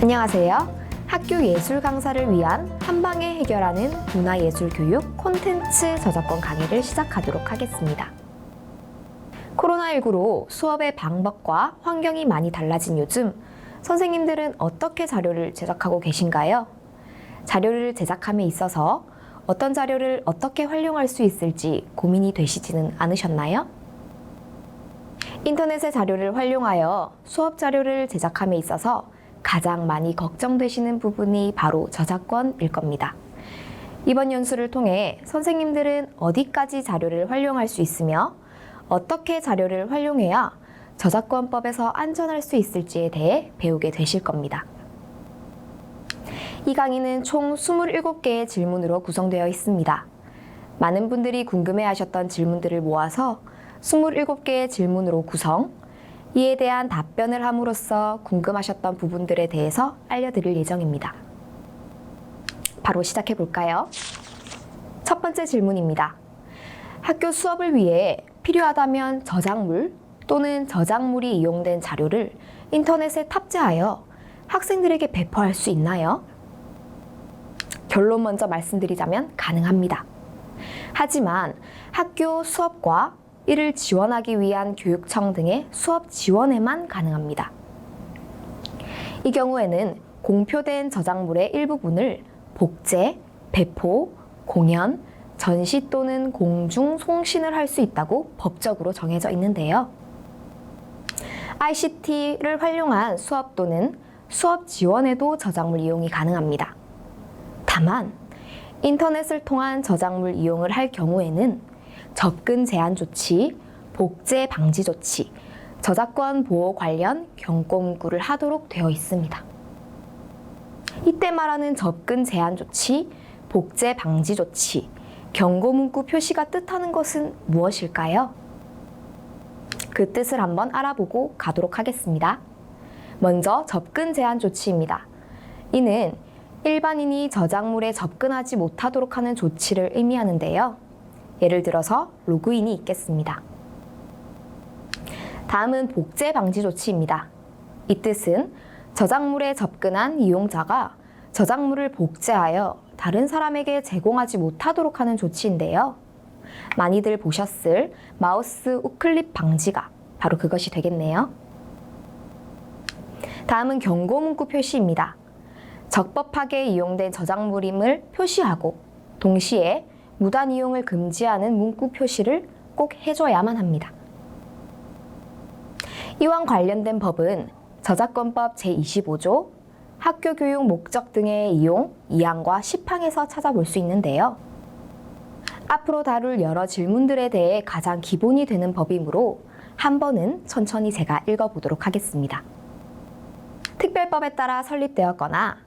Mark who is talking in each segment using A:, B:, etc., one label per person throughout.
A: 안녕하세요. 학교 예술 강사를 위한 한방에 해결하는 문화예술 교육 콘텐츠 저작권 강의를 시작하도록 하겠습니다. 코로나19로 수업의 방법과 환경이 많이 달라진 요즘, 선생님들은 어떻게 자료를 제작하고 계신가요? 자료를 제작함에 있어서 어떤 자료를 어떻게 활용할 수 있을지 고민이 되시지는 않으셨나요? 인터넷의 자료를 활용하여 수업 자료를 제작함에 있어서 가장 많이 걱정되시는 부분이 바로 저작권일 겁니다. 이번 연수를 통해 선생님들은 어디까지 자료를 활용할 수 있으며 어떻게 자료를 활용해야 저작권법에서 안전할 수 있을지에 대해 배우게 되실 겁니다. 이 강의는 총 27개의 질문으로 구성되어 있습니다. 많은 분들이 궁금해하셨던 질문들을 모아서 27개의 질문으로 구성, 이에 대한 답변을 함으로써 궁금하셨던 부분들에 대해서 알려드릴 예정입니다. 바로 시작해 볼까요? 첫 번째 질문입니다. 학교 수업을 위해 필요하다면 저작물 또는 저작물이 이용된 자료를 인터넷에 탑재하여 학생들에게 배포할 수 있나요? 결론 먼저 말씀드리자면 가능합니다. 하지만 학교 수업과 이를 지원하기 위한 교육청 등의 수업 지원에만 가능합니다. 이 경우에는 공표된 저작물의 일부분을 복제, 배포, 공연, 전시 또는 공중 송신을 할 수 있다고 법적으로 정해져 있는데요. ICT를 활용한 수업 또는 수업 지원에도 저작물 이용이 가능합니다. 다만 인터넷을 통한 저작물 이용을 할 경우에는 접근 제한 조치, 복제 방지 조치, 저작권 보호 관련 경고 문구를 하도록 되어 있습니다. 이때 말하는 접근 제한 조치, 복제 방지 조치, 경고 문구 표시가 뜻하는 것은 무엇일까요? 그 뜻을 한번 알아보고 가도록 하겠습니다. 먼저 접근 제한 조치입니다. 이는 일반인이 저작물에 접근하지 못하도록 하는 조치를 의미하는데요. 예를 들어서 로그인이 있겠습니다. 다음은 복제 방지 조치입니다. 이 뜻은 저작물에 접근한 이용자가 저작물을 복제하여 다른 사람에게 제공하지 못하도록 하는 조치인데요. 많이들 보셨을 마우스 우클릭 방지가 바로 그것이 되겠네요. 다음은 경고 문구 표시입니다. 적법하게 이용된 저작물임을 표시하고 동시에 무단 이용을 금지하는 문구 표시를 꼭 해줘야만 합니다. 이와 관련된 법은 저작권법 제25조, 학교 교육 목적 등의 이용 2항과 10항에서 찾아볼 수 있는데요. 앞으로 다룰 여러 질문들에 대해 가장 기본이 되는 법이므로 한 번은 천천히 제가 읽어보도록 하겠습니다. 특별법에 따라 설립되었거나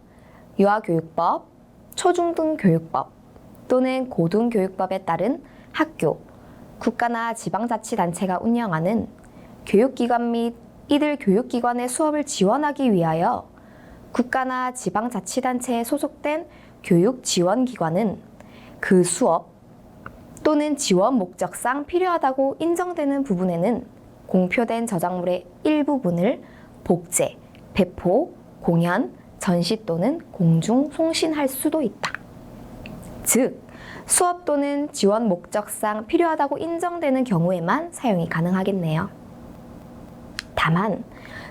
A: 유아교육법, 초중등교육법, 또는 고등교육법에 따른 학교, 국가나 지방자치단체가 운영하는 교육기관 및 이들 교육기관의 수업을 지원하기 위하여 국가나 지방자치단체에 소속된 교육지원기관은 그 수업 또는 지원 목적상 필요하다고 인정되는 부분에는 공표된 저작물의 일부분을 복제, 배포, 공연, 전시 또는 공중 송신할 수도 있다. 즉, 수업 또는 지원 목적상 필요하다고 인정되는 경우에만 사용이 가능하겠네요. 다만,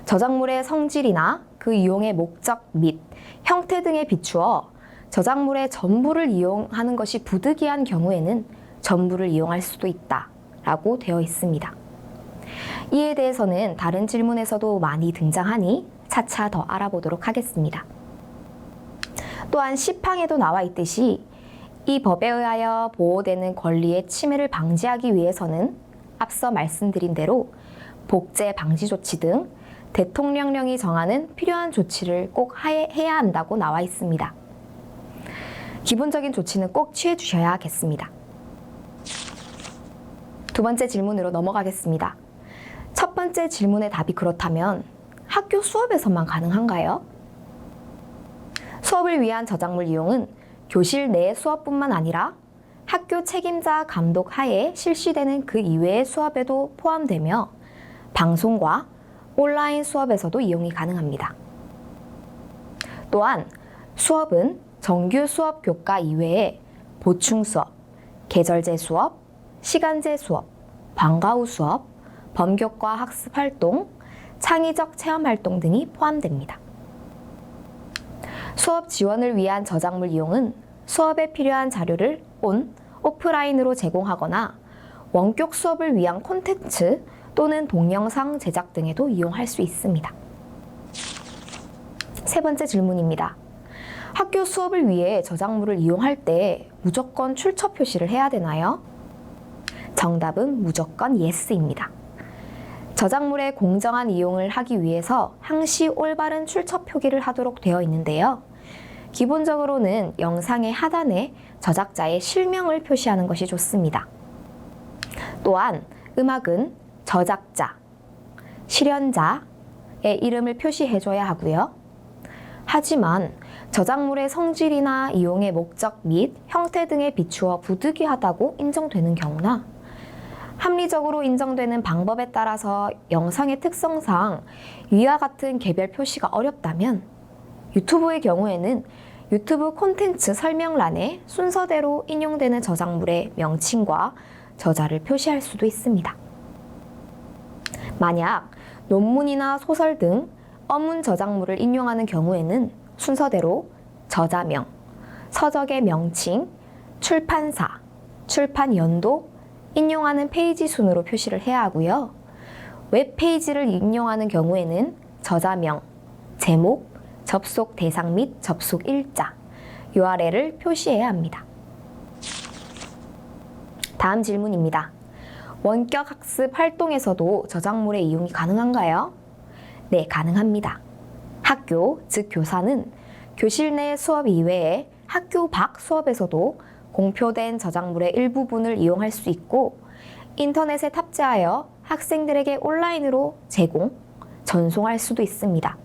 A: 저작물의 성질이나 그 이용의 목적 및 형태 등에 비추어 저작물의 전부를 이용하는 것이 부득이한 경우에는 전부를 이용할 수도 있다라고 되어 있습니다. 이에 대해서는 다른 질문에서도 많이 등장하니 차차 더 알아보도록 하겠습니다. 또한 10항에도 나와 있듯이 이 법에 의하여 보호되는 권리의 침해를 방지하기 위해서는 앞서 말씀드린 대로 복제 방지 조치 등 대통령령이 정하는 필요한 조치를 꼭 해야 한다고 나와 있습니다. 기본적인 조치는 꼭 취해 주셔야겠습니다. 두 번째 질문으로 넘어가겠습니다. 첫 번째 질문의 답이 그렇다면 학교 수업에서만 가능한가요? 수업을 위한 저작물 이용은 교실 내 수업뿐만 아니라 학교 책임자 감독 하에 실시되는 그 이외의 수업에도 포함되며 방송과 온라인 수업에서도 이용이 가능합니다. 또한 수업은 정규 수업 교과 이외에 보충 수업, 계절제 수업, 시간제 수업, 방과 후 수업, 범교과 학습 활동, 창의적 체험 활동 등이 포함됩니다. 수업 지원을 위한 저작물 이용은 수업에 필요한 자료를 오프라인으로 제공하거나 원격 수업을 위한 콘텐츠 또는 동영상 제작 등에도 이용할 수 있습니다. 세 번째 질문입니다. 학교 수업을 위해 저작물을 이용할 때 무조건 출처 표시를 해야 되나요? 정답은 무조건 yes입니다. 저작물의 공정한 이용을 하기 위해서 항시 올바른 출처 표기를 하도록 되어 있는데요. 기본적으로는 영상의 하단에 저작자의 실명을 표시하는 것이 좋습니다. 또한 음악은 저작자, 실현자의 이름을 표시해줘야 하고요. 하지만 저작물의 성질이나 이용의 목적 및 형태 등에 비추어 부득이하다고 인정되는 경우나 합리적으로 인정되는 방법에 따라서 영상의 특성상 위와 같은 개별 표시가 어렵다면 유튜브의 경우에는 유튜브 콘텐츠 설명란에 순서대로 인용되는 저작물의 명칭과 저자를 표시할 수도 있습니다. 만약 논문이나 소설 등 어문 저작물을 인용하는 경우에는 순서대로 저자명, 서적의 명칭, 출판사, 출판 연도, 인용하는 페이지 순으로 표시를 해야 하고요. 웹페이지를 인용하는 경우에는 저자명, 제목, 접속 대상 및 접속 일자, URL을 표시해야 합니다. 다음 질문입니다. 원격 학습 활동에서도 저작물의 이용이 가능한가요? 네, 가능합니다. 학교, 즉 교사는 교실 내 수업 이외에 학교 밖 수업에서도 공표된 저작물의 일부분을 이용할 수 있고 인터넷에 탑재하여 학생들에게 온라인으로 전송할 수도 있습니다.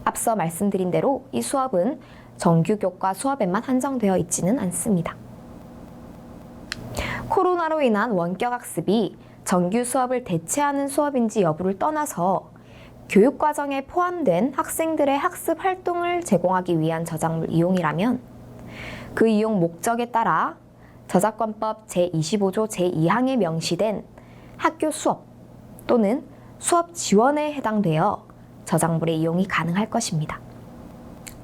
A: 앞서 말씀드린 대로 이 수업은 정규 교과 수업에만 한정되어 있지는 않습니다. 코로나로 인한 원격 학습이 정규 수업을 대체하는 수업인지 여부를 떠나서 교육과정에 포함된 학생들의 학습 활동을 제공하기 위한 저작물 이용이라면 그 이용 목적에 따라 저작권법 제25조 제2항에 명시된 학교 수업 또는 수업 지원에 해당되어 저작물의 이용이 가능할 것입니다.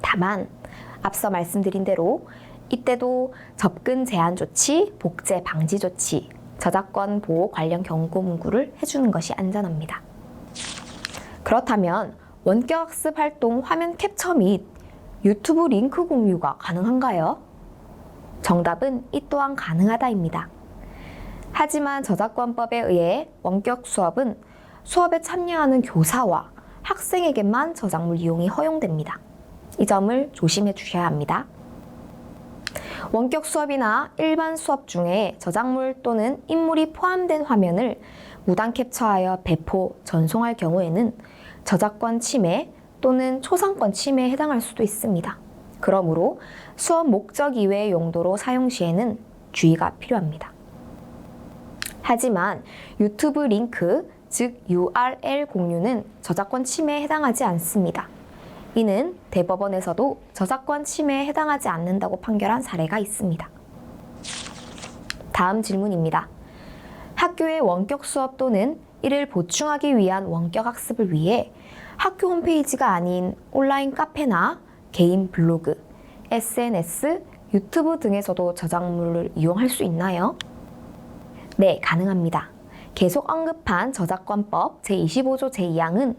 A: 다만 앞서 말씀드린 대로 이때도 접근 제한 조치, 복제 방지 조치, 저작권 보호 관련 경고 문구를 해주는 것이 안전합니다. 그렇다면 원격 학습 활동 화면 캡처 및 유튜브 링크 공유가 가능한가요? 정답은 이 또한 가능하다입니다. 하지만 저작권법에 의해 원격 수업은 수업에 참여하는 교사와 학생에게만 저작물 이용이 허용됩니다. 이 점을 조심해 주셔야 합니다. 원격 수업이나 일반 수업 중에 저작물 또는 인물이 포함된 화면을 무단 캡처하여 배포, 전송할 경우에는 저작권 침해 또는 초상권 침해에 해당할 수도 있습니다. 그러므로 수업 목적 이외의 용도로 사용 시에는 주의가 필요합니다. 하지만 유튜브 링크, 즉 URL 공유는 저작권 침해에 해당하지 않습니다. 이는 대법원에서도 저작권 침해에 해당하지 않는다고 판결한 사례가 있습니다. 다음 질문입니다. 학교의 원격 수업 또는 이를 보충하기 위한 원격 학습을 위해 학교 홈페이지가 아닌 온라인 카페나 개인 블로그, SNS, 유튜브 등에서도 저작물을 이용할 수 있나요? 네, 가능합니다. 계속 언급한 저작권법 제25조 제2항은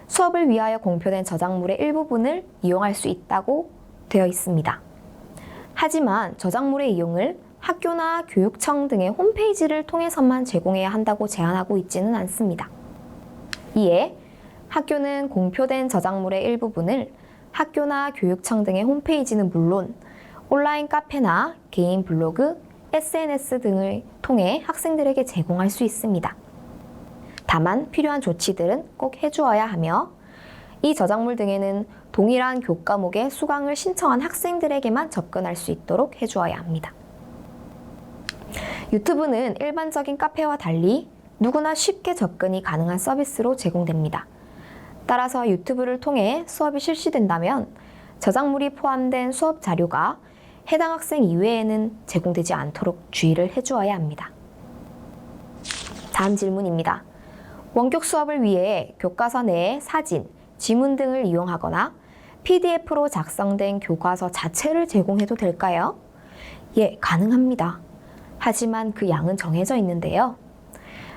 A: 수업을 위하여 공표된 저작물의 일부분을 이용할 수 있다고 되어 있습니다. 하지만 저작물의 이용을 학교나 교육청 등의 홈페이지를 통해서만 제공해야 한다고 제한하고 있지는 않습니다. 이에 학교는 공표된 저작물의 일부분을 학교나 교육청 등의 홈페이지는 물론 온라인 카페나 개인 블로그, SNS 등을 통해 학생들에게 제공할 수 있습니다. 다만 필요한 조치들은 꼭 해주어야 하며 이 저작물 등에는 동일한 교과목의 수강을 신청한 학생들에게만 접근할 수 있도록 해주어야 합니다. 유튜브는 일반적인 카페와 달리 누구나 쉽게 접근이 가능한 서비스로 제공됩니다. 따라서 유튜브를 통해 수업이 실시된다면 저작물이 포함된 수업 자료가 해당 학생 이외에는 제공되지 않도록 주의를 해주어야 합니다. 다음 질문입니다. 원격 수업을 위해 교과서 내에 사진, 지문 등을 이용하거나 PDF로 작성된 교과서 자체를 제공해도 될까요? 예, 가능합니다. 하지만 그 양은 정해져 있는데요.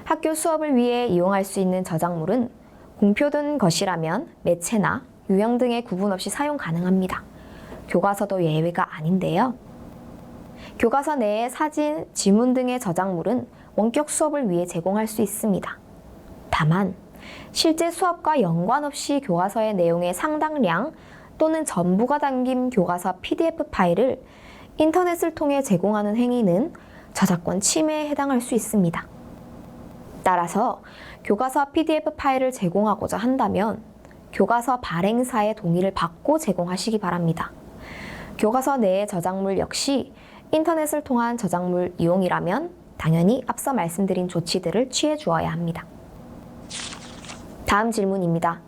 A: 학교 수업을 위해 이용할 수 있는 저작물은 공표된 것이라면 매체나 유형 등의 구분 없이 사용 가능합니다. 교과서도 예외가 아닌데요. 교과서 내에 사진, 지문 등의 저작물은 원격 수업을 위해 제공할 수 있습니다. 다만 실제 수업과 연관없이 교과서의 내용의 상당량 또는 전부가 담긴 교과서 PDF 파일을 인터넷을 통해 제공하는 행위는 저작권 침해에 해당할 수 있습니다. 따라서 교과서 PDF 파일을 제공하고자 한다면 교과서 발행사의 동의를 받고 제공하시기 바랍니다. 교과서 내의 저작물 역시 인터넷을 통한 저작물 이용이라면 당연히 앞서 말씀드린 조치들을 취해 주어야 합니다. 다음 질문입니다.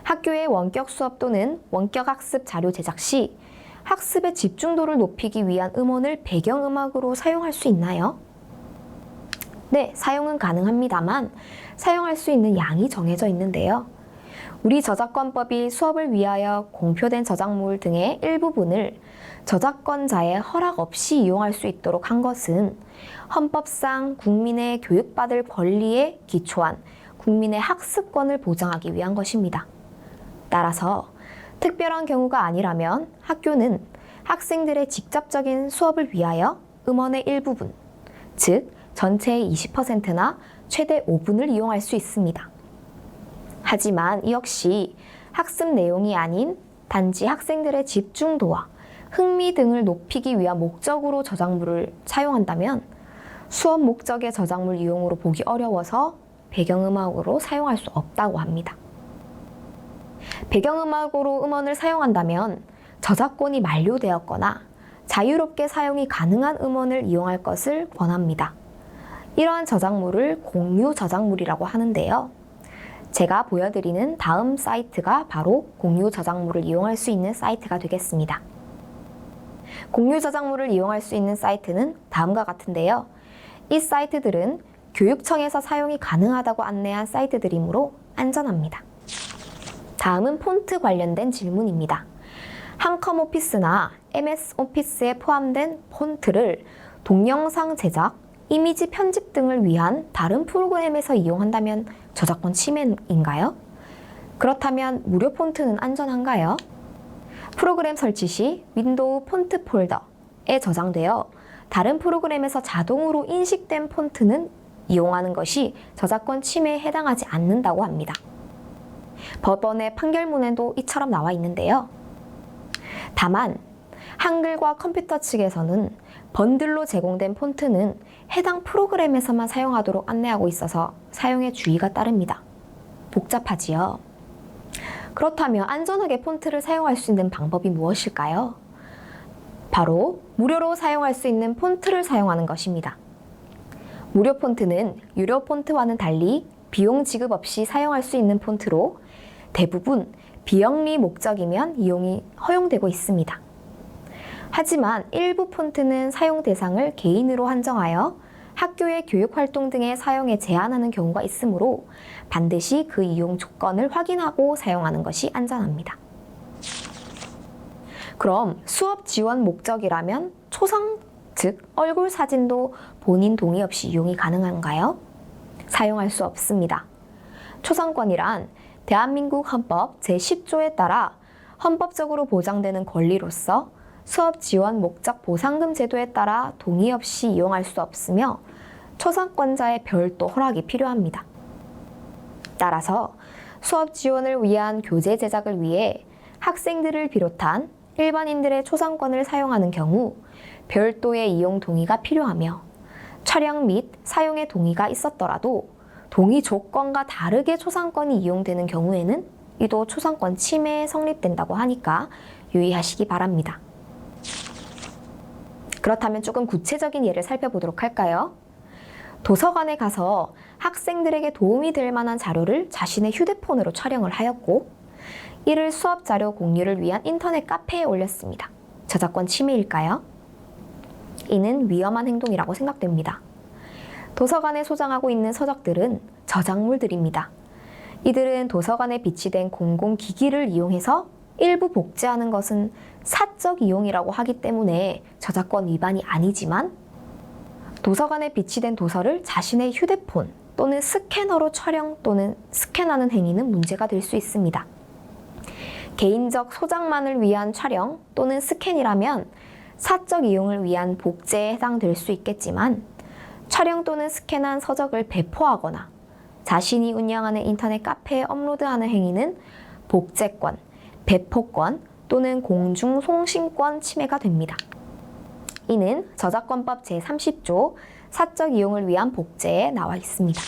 A: 학교의 원격 수업 또는 원격 학습 자료 제작 시 학습의 집중도를 높이기 위한 음원을 배경음악으로 사용할 수 있나요? 네, 사용은 가능합니다만 사용할 수 있는 양이 정해져 있는데요. 우리 저작권법이 수업을 위하여 공표된 저작물 등의 일부분을 저작권자의 허락 없이 이용할 수 있도록 한 것은 헌법상 국민의 교육받을 권리에 기초한 국민의 학습권을 보장하기 위한 것입니다. 따라서 특별한 경우가 아니라면 학교는 학생들의 직접적인 수업을 위하여 음원의 일부분, 즉 전체의 20%나 최대 5분을 이용할 수 있습니다. 하지만 이 역시 학습 내용이 아닌 단지 학생들의 집중도와 흥미 등을 높이기 위한 목적으로 저작물을 사용한다면 수업 목적의 저작물 이용으로 보기 어려워서 배경음악으로 사용할 수 없다고 합니다. 배경음악으로 음원을 사용한다면 저작권이 만료되었거나 자유롭게 사용이 가능한 음원을 이용할 것을 권합니다. 이러한 저작물을 공유 저작물이라고 하는데요. 제가 보여드리는 다음 사이트가 바로 공유 저작물을 이용할 수 있는 사이트가 되겠습니다. 공유 저작물을 이용할 수 있는 사이트는 다음과 같은데요. 이 사이트들은 교육청에서 사용이 가능하다고 안내한 사이트들이므로 안전합니다. 다음은 폰트 관련된 질문입니다. 한컴 오피스나 MS 오피스에 포함된 폰트를 동영상 제작, 이미지 편집 등을 위한 다른 프로그램에서 이용한다면 저작권 침해인가요? 그렇다면 무료 폰트는 안전한가요? 프로그램 설치 시 윈도우 폰트 폴더에 저장되어 다른 프로그램에서 자동으로 인식된 폰트는 이용하는 것이 저작권 침해에 해당하지 않는다고 합니다. 법원의 판결문에도 이처럼 나와 있는데요. 다만 한글과 컴퓨터 측에서는 번들로 제공된 폰트는 해당 프로그램에서만 사용하도록 안내하고 있어서 사용에 주의가 따릅니다. 복잡하지요? 그렇다면 안전하게 폰트를 사용할 수 있는 방법이 무엇일까요? 바로 무료로 사용할 수 있는 폰트를 사용하는 것입니다. 무료 폰트는 유료 폰트와는 달리 비용 지급 없이 사용할 수 있는 폰트로 대부분 비영리 목적이면 이용이 허용되고 있습니다. 하지만 일부 폰트는 사용 대상을 개인으로 한정하여 학교의 교육활동 등의 사용에 제한하는 경우가 있으므로 반드시 그 이용 조건을 확인하고 사용하는 것이 안전합니다. 그럼 수업 지원 목적이라면 초상, 즉 얼굴 사진도 본인 동의 없이 이용이 가능한가요? 사용할 수 없습니다. 초상권이란 대한민국 헌법 제10조에 따라 헌법적으로 보장되는 권리로서 수업 지원 목적 보상금 제도에 따라 동의 없이 이용할 수 없으며 초상권자의 별도 허락이 필요합니다. 따라서 수업 지원을 위한 교재 제작을 위해 학생들을 비롯한 일반인들의 초상권을 사용하는 경우 별도의 이용 동의가 필요하며 촬영 및 사용의 동의가 있었더라도 동의 조건과 다르게 초상권이 이용되는 경우에는 이도 초상권 침해에 성립된다고 하니까 유의하시기 바랍니다. 그렇다면 조금 구체적인 예를 살펴보도록 할까요? 도서관에 가서 학생들에게 도움이 될 만한 자료를 자신의 휴대폰으로 촬영을 하였고 이를 수업 자료 공유를 위한 인터넷 카페에 올렸습니다. 저작권 침해일까요? 이는 위험한 행동이라고 생각됩니다. 도서관에 소장하고 있는 서적들은 저작물들입니다. 이들은 도서관에 비치된 공공기기를 이용해서 일부 복제하는 것은 사적 이용이라고 하기 때문에 저작권 위반이 아니지만 도서관에 비치된 도서를 자신의 휴대폰 또는 스캐너로 촬영 또는 스캔하는 행위는 문제가 될 수 있습니다. 개인적 소장만을 위한 촬영 또는 스캔이라면 사적 이용을 위한 복제에 해당될 수 있겠지만 촬영 또는 스캔한 서적을 배포하거나 자신이 운영하는 인터넷 카페에 업로드하는 행위는 복제권, 배포권 또는 공중송신권 침해가 됩니다. 이는 저작권법 제30조 사적 이용을 위한 복제에 나와 있습니다.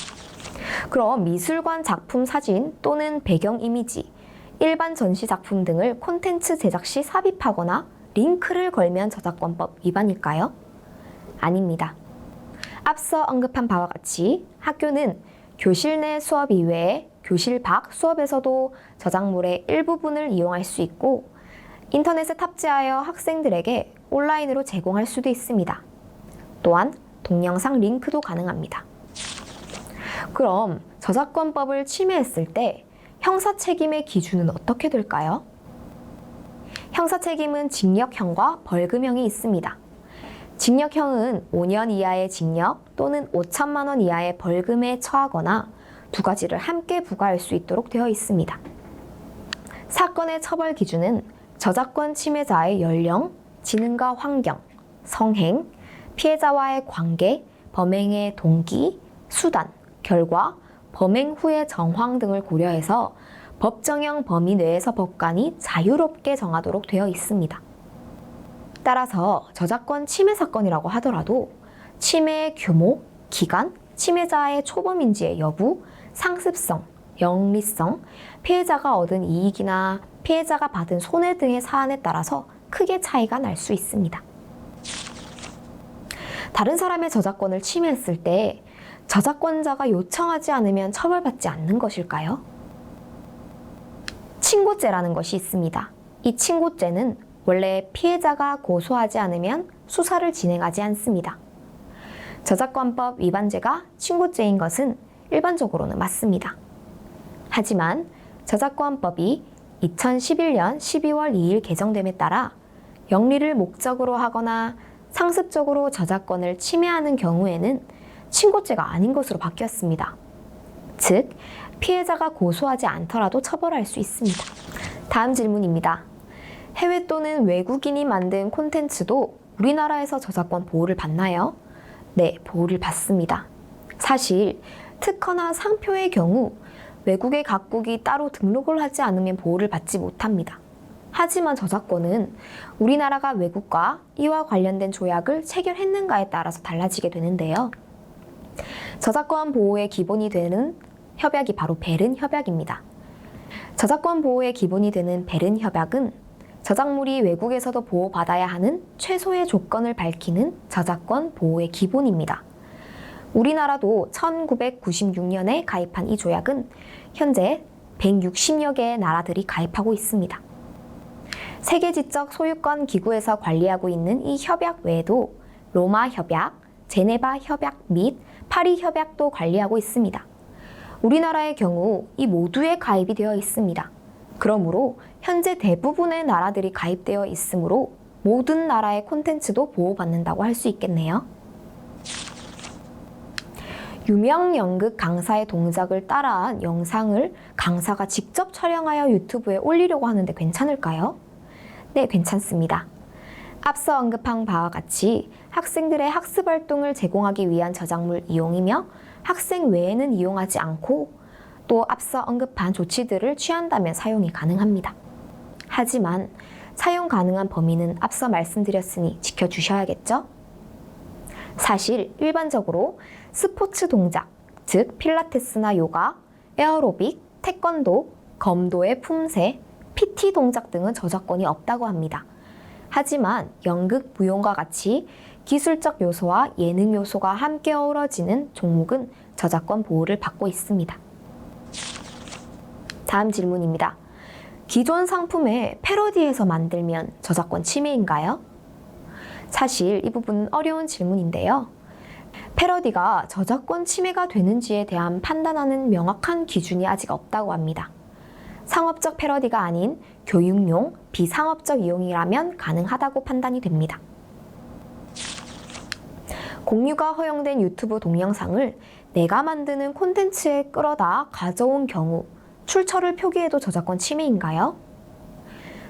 A: 그럼 미술관 작품 사진 또는 배경 이미지, 일반 전시 작품 등을 콘텐츠 제작 시 삽입하거나 링크를 걸면 저작권법 위반일까요? 아닙니다. 앞서 언급한 바와 같이 학교는 교실 내 수업 이외에 교실 밖 수업에서도 저작물의 일부분을 이용할 수 있고 인터넷에 탑재하여 학생들에게 온라인으로 제공할 수도 있습니다. 또한 동영상 링크도 가능합니다. 그럼 저작권법을 침해했을 때 형사 책임의 기준은 어떻게 될까요? 형사 책임은 징역형과 벌금형이 있습니다. 징역형은 5년 이하의 징역 또는 5천만 원 이하의 벌금에 처하거나 두 가지를 함께 부과할 수 있도록 되어 있습니다. 사건의 처벌 기준은 저작권 침해자의 연령, 지능과 환경, 성행, 피해자와의 관계, 범행의 동기, 수단, 결과, 범행 후의 정황 등을 고려해서 법정형 범위 내에서 법관이 자유롭게 정하도록 되어 있습니다. 따라서 저작권 침해 사건이라고 하더라도 침해의 규모, 기간, 침해자의 초범인지의 여부, 상습성, 영리성, 피해자가 얻은 이익이나 피해자가 받은 손해 등의 사안에 따라서 크게 차이가 날 수 있습니다. 다른 사람의 저작권을 침해했을 때 저작권자가 요청하지 않으면 처벌받지 않는 것일까요? 친고죄라는 것이 있습니다. 이 친고죄는 원래 피해자가 고소하지 않으면 수사를 진행하지 않습니다. 저작권법 위반죄가 친고죄인 것은 일반적으로는 맞습니다. 하지만 저작권법이 2011년 12월 2일 개정됨에 따라 영리를 목적으로 하거나 상습적으로 저작권을 침해하는 경우에는 친고죄가 아닌 것으로 바뀌었습니다. 즉, 피해자가 고소하지 않더라도 처벌할 수 있습니다. 다음 질문입니다. 해외 또는 외국인이 만든 콘텐츠도 우리나라에서 저작권 보호를 받나요? 네, 보호를 받습니다. 사실 특허나 상표의 경우 외국의 각국이 따로 등록을 하지 않으면 보호를 받지 못합니다. 하지만 저작권은 우리나라가 외국과 이와 관련된 조약을 체결했는가에 따라서 달라지게 되는데요. 저작권 보호의 기본이 되는 협약이 바로 베른 협약입니다. 저작권 보호의 기본이 되는 베른 협약은 저작물이 외국에서도 보호받아야 하는 최소의 조건을 밝히는 저작권 보호의 기본입니다. 우리나라도 1996년에 가입한 이 조약은 현재 160여 개의 나라들이 가입하고 있습니다. 세계지적 소유권 기구에서 관리하고 있는 이 협약 외에도 로마 협약, 제네바 협약 및 파리 협약도 관리하고 있습니다. 우리나라의 경우 이 모두에 가입이 되어 있습니다. 그러므로 현재 대부분의 나라들이 가입되어 있으므로 모든 나라의 콘텐츠도 보호받는다고 할 수 있겠네요. 유명 연극 강사의 동작을 따라한 영상을 강사가 직접 촬영하여 유튜브에 올리려고 하는데 괜찮을까요? 네, 괜찮습니다. 앞서 언급한 바와 같이 학생들의 학습 활동을 제공하기 위한 저작물 이용이며 학생 외에는 이용하지 않고 또 앞서 언급한 조치들을 취한다면 사용이 가능합니다. 하지만 사용 가능한 범위는 앞서 말씀드렸으니 지켜주셔야겠죠? 사실 일반적으로 스포츠 동작, 즉 필라테스나 요가, 에어로빅, 태권도, 검도의 품새, PT 동작 등은 저작권이 없다고 합니다. 하지만 연극, 무용과 같이 기술적 요소와 예능 요소가 함께 어우러지는 종목은 저작권 보호를 받고 있습니다. 다음 질문입니다. 기존 상품에 패러디해서 만들면 저작권 침해인가요? 사실 이 부분은 어려운 질문인데요. 패러디가 저작권 침해가 되는지에 대한 판단하는 명확한 기준이 아직 없다고 합니다. 상업적 패러디가 아닌 교육용, 비상업적 이용이라면 가능하다고 판단이 됩니다. 공유가 허용된 유튜브 동영상을 내가 만드는 콘텐츠에 끌어다 가져온 경우 출처를 표기해도 저작권 침해인가요?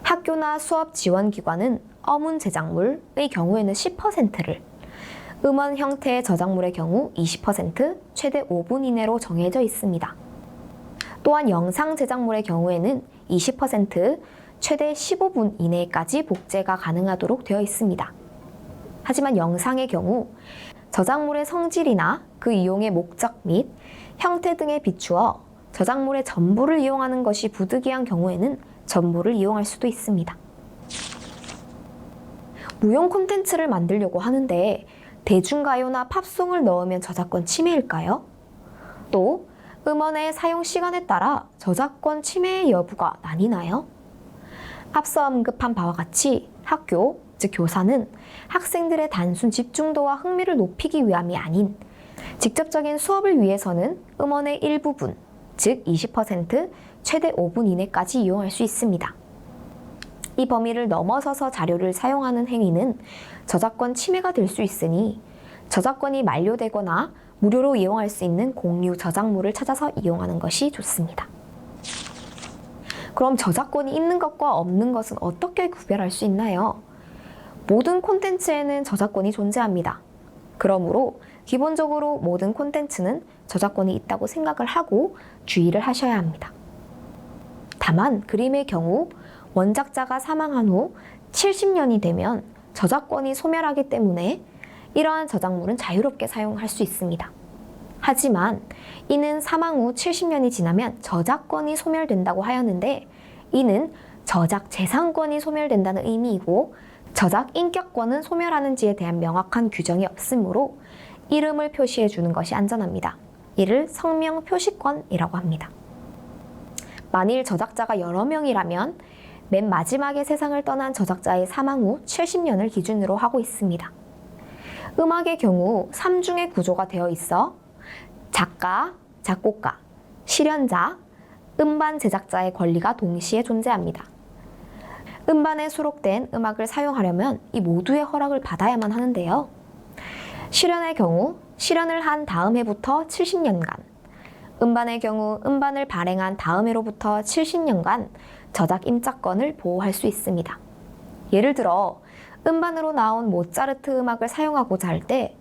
A: 학교나 수업 지원기관은 어문 제작물의 경우에는 10%를, 음원 형태의 저작물의 경우 20%, 최대 5분 이내로 정해져 있습니다. 또한 영상 제작물의 경우에는 20%, 최대 15분 이내까지 복제가 가능하도록 되어 있습니다. 하지만 영상의 경우 저작물의 성질이나 그 이용의 목적 및 형태 등에 비추어 저작물의 전부를 이용하는 것이 부득이한 경우에는 전부를 이용할 수도 있습니다. 무용 콘텐츠를 만들려고 하는데 대중가요나 팝송을 넣으면 저작권 침해일까요? 또 음원의 사용 시간에 따라 저작권 침해 여부가 나뉘나요? 앞서 언급한 바와 같이 학교, 즉 교사는 학생들의 단순 집중도와 흥미를 높이기 위함이 아닌 직접적인 수업을 위해서는 음원의 일부분, 즉 20%, 최대 5분 이내까지 이용할 수 있습니다. 이 범위를 넘어서서 자료를 사용하는 행위는 저작권 침해가 될 수 있으니 저작권이 만료되거나 무료로 이용할 수 있는 공유 저작물을 찾아서 이용하는 것이 좋습니다. 그럼 저작권이 있는 것과 없는 것은 어떻게 구별할 수 있나요? 모든 콘텐츠에는 저작권이 존재합니다. 그러므로 기본적으로 모든 콘텐츠는 저작권이 있다고 생각을 하고 주의를 하셔야 합니다. 다만 그림의 경우 원작자가 사망한 후 70년이 되면 저작권이 소멸하기 때문에 이러한 저작물은 자유롭게 사용할 수 있습니다. 하지만 이는 사망 후 70년이 지나면 저작권이 소멸된다고 하였는데 이는 저작 재산권이 소멸된다는 의미이고 저작 인격권은 소멸하는지에 대한 명확한 규정이 없으므로 이름을 표시해 주는 것이 안전합니다. 이를 성명 표시권이라고 합니다. 만일 저작자가 여러 명이라면 맨 마지막에 세상을 떠난 저작자의 사망 후 70년을 기준으로 하고 있습니다. 음악의 경우 3중의 구조가 되어 있어 작가, 작곡가, 실현자, 음반 제작자의 권리가 동시에 존재합니다. 음반에 수록된 음악을 사용하려면 이 모두의 허락을 받아야만 하는데요. 실현의 경우 실현을 한 다음 해부터 70년간, 음반의 경우 음반을 발행한 다음 해로부터 70년간 저작 임차권을 보호할 수 있습니다. 예를 들어 음반으로 나온 모차르트 음악을 사용하고자 할 때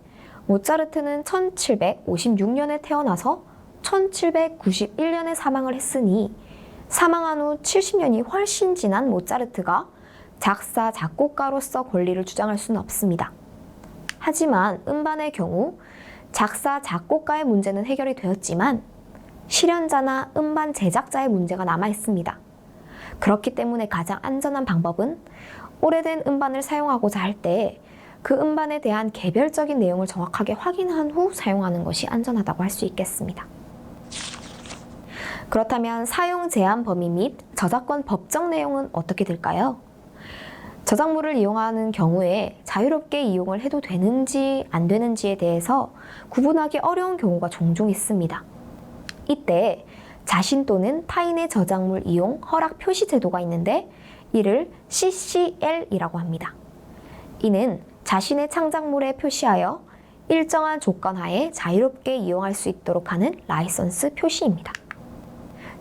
A: 모차르트는 1756년에 태어나서 1791년에 사망을 했으니 사망한 후 70년이 훨씬 지난 모차르트가 작사, 작곡가로서 권리를 주장할 수는 없습니다. 하지만 음반의 경우 작사, 작곡가의 문제는 해결이 되었지만 실현자나 음반 제작자의 문제가 남아 있습니다. 그렇기 때문에 가장 안전한 방법은 오래된 음반을 사용하고자 할 때 그 음반에 대한 개별적인 내용을 정확하게 확인한 후 사용하는 것이 안전하다고 할 수 있겠습니다. 그렇다면 사용 제한 범위 및 저작권 법적 내용은 어떻게 될까요? 저작물을 이용하는 경우에 자유롭게 이용을 해도 되는지 안 되는지에 대해서 구분하기 어려운 경우가 종종 있습니다. 이때 자신 또는 타인의 저작물 이용 허락 표시 제도가 있는데 이를 CCL이라고 합니다. 이는 자신의 창작물에 표시하여 일정한 조건 하에 자유롭게 이용할 수 있도록 하는 라이선스 표시입니다.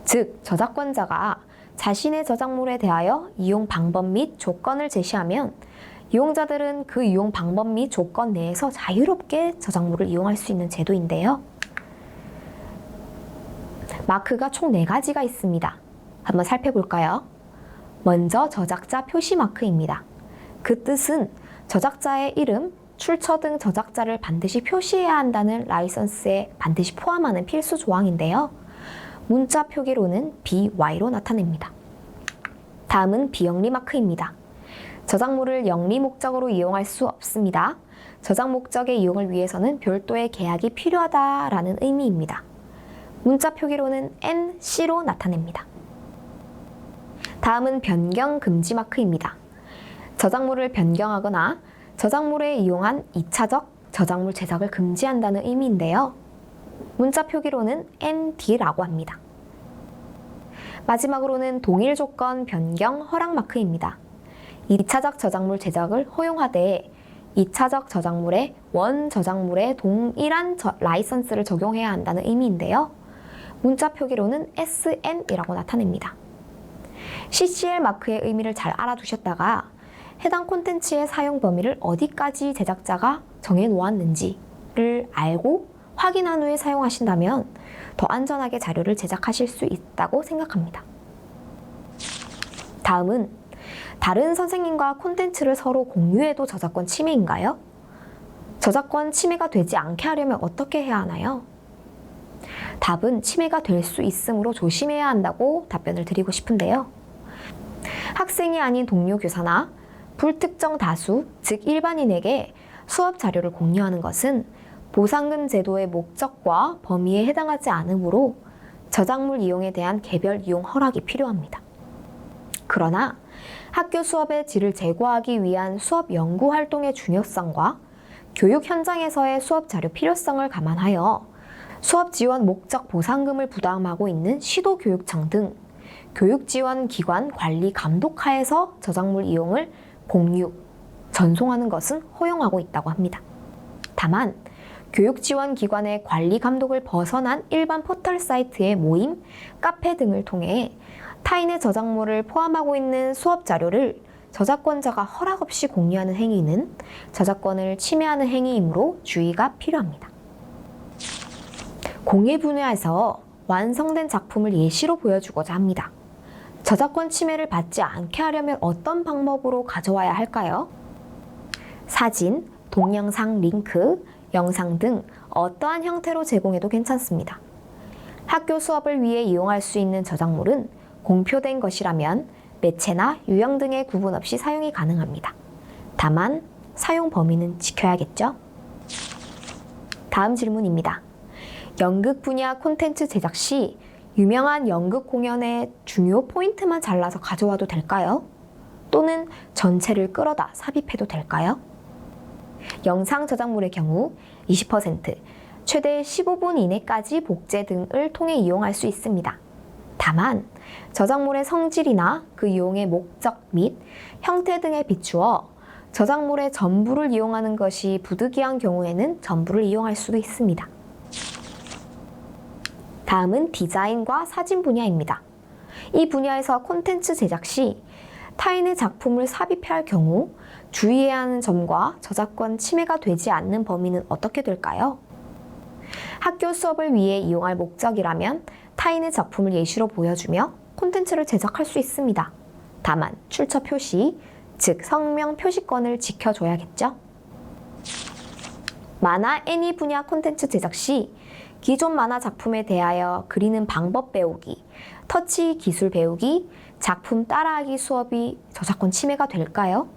A: 즉, 저작권자가 자신의 저작물에 대하여 이용 방법 및 조건을 제시하면 이용자들은 그 이용 방법 및 조건 내에서 자유롭게 저작물을 이용할 수 있는 제도인데요. 마크가 총 4가지가 있습니다. 한번 살펴볼까요? 먼저 저작자 표시 마크입니다. 그 뜻은 저작자의 이름, 출처 등 저작자를 반드시 표시해야 한다는 라이선스에 반드시 포함하는 필수 조항인데요. 문자 표기로는 BY로 나타냅니다. 다음은 비영리 마크입니다. 저작물을 영리 목적으로 이용할 수 없습니다. 저작 목적의 이용을 위해서는 별도의 계약이 필요하다라는 의미입니다. 문자 표기로는 NC로 나타냅니다. 다음은 변경 금지 마크입니다. 저작물을 변경하거나 저작물에 이용한 2차적 저작물 제작을 금지한다는 의미인데요. 문자 표기로는 ND라고 합니다. 마지막으로는 동일 조건 변경 허락 마크입니다. 2차적 저작물 제작을 허용하되 2차적 저작물에 원 저작물에 동일한 라이선스를 적용해야 한다는 의미인데요. 문자 표기로는 SN이라고 나타냅니다. CCL 마크의 의미를 잘 알아두셨다가 해당 콘텐츠의 사용 범위를 어디까지 제작자가 정해놓았는지를 알고 확인한 후에 사용하신다면 더 안전하게 자료를 제작하실 수 있다고 생각합니다. 다음은 다른 선생님과 콘텐츠를 서로 공유해도 저작권 침해인가요? 저작권 침해가 되지 않게 하려면 어떻게 해야 하나요? 답은 침해가 될 수 있으므로 조심해야 한다고 답변을 드리고 싶은데요. 학생이 아닌 동료 교사나 불특정 다수, 즉 일반인에게 수업 자료를 공유하는 것은 보상금 제도의 목적과 범위에 해당하지 않으므로 저작물 이용에 대한 개별 이용 허락이 필요합니다. 그러나 학교 수업의 질을 제고하기 위한 수업 연구 활동의 중요성과 교육 현장에서의 수업 자료 필요성을 감안하여 수업 지원 목적 보상금을 부담하고 있는 시도교육청 등 교육지원기관 관리 감독하에서 저작물 이용을 공유, 전송하는 것은 허용하고 있다고 합니다. 다만 교육지원기관의 관리 감독을 벗어난 일반 포털 사이트의 모임, 카페 등을 통해 타인의 저작물을 포함하고 있는 수업 자료를 저작권자가 허락 없이 공유하는 행위는 저작권을 침해하는 행위이므로 주의가 필요합니다. 공예 분야에서 완성된 작품을 예시로 보여주고자 합니다. 저작권 침해를 받지 않게 하려면 어떤 방법으로 가져와야 할까요? 사진, 동영상 링크, 영상 등 어떠한 형태로 제공해도 괜찮습니다. 학교 수업을 위해 이용할 수 있는 저작물은 공표된 것이라면 매체나 유형 등의 구분 없이 사용이 가능합니다. 다만 사용 범위는 지켜야겠죠? 다음 질문입니다. 연극 분야 콘텐츠 제작 시 유명한 연극 공연의 중요 포인트만 잘라서 가져와도 될까요? 또는 전체를 끌어다 삽입해도 될까요? 영상 저작물의 경우 20%, 최대 15분 이내까지 복제 등을 통해 이용할 수 있습니다. 다만 저작물의 성질이나 그 이용의 목적 및 형태 등에 비추어 저작물의 전부를 이용하는 것이 부득이한 경우에는 전부를 이용할 수도 있습니다. 다음은 디자인과 사진 분야입니다. 이 분야에서 콘텐츠 제작 시 타인의 작품을 삽입해야 할 경우 주의해야 하는 점과 저작권 침해가 되지 않는 범위는 어떻게 될까요? 학교 수업을 위해 이용할 목적이라면 타인의 작품을 예시로 보여주며 콘텐츠를 제작할 수 있습니다. 다만 출처 표시, 즉 성명 표시권을 지켜줘야겠죠? 만화 애니 분야 콘텐츠 제작 시 기존 만화 작품에 대하여 그리는 방법 배우기, 터치 기술 배우기, 작품 따라하기 수업이 저작권 침해가 될까요?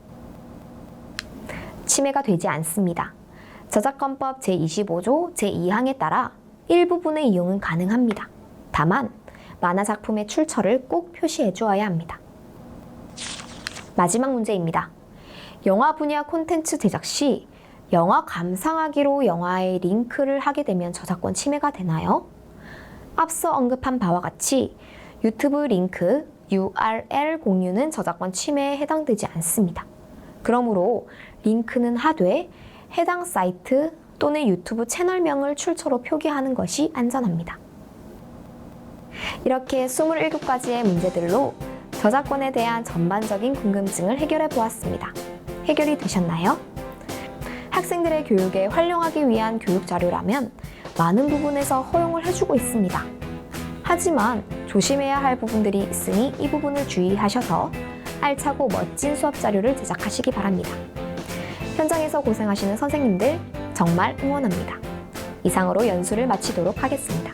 A: 침해가 되지 않습니다. 저작권법 제25조 제2항에 따라 일부분의 이용은 가능합니다. 다만 만화 작품의 출처를 꼭 표시해 주어야 합니다. 마지막 문제입니다. 영화 분야 콘텐츠 제작 시 영화 감상하기로 영화의 링크를 하게 되면 저작권 침해가 되나요? 앞서 언급한 바와 같이 유튜브 링크, URL 공유는 저작권 침해에 해당되지 않습니다. 그러므로 링크는 하되 해당 사이트 또는 유튜브 채널명을 출처로 표기하는 것이 안전합니다. 이렇게 27가지의 문제들로 저작권에 대한 전반적인 궁금증을 해결해 보았습니다. 해결이 되셨나요? 학생들의 교육에 활용하기 위한 교육 자료라면 많은 부분에서 허용을 해주고 있습니다. 하지만 조심해야 할 부분들이 있으니 이 부분을 주의하셔서 알차고 멋진 수업 자료를 제작하시기 바랍니다. 현장에서 고생하시는 선생님들 정말 응원합니다. 이상으로 연수를 마치도록 하겠습니다.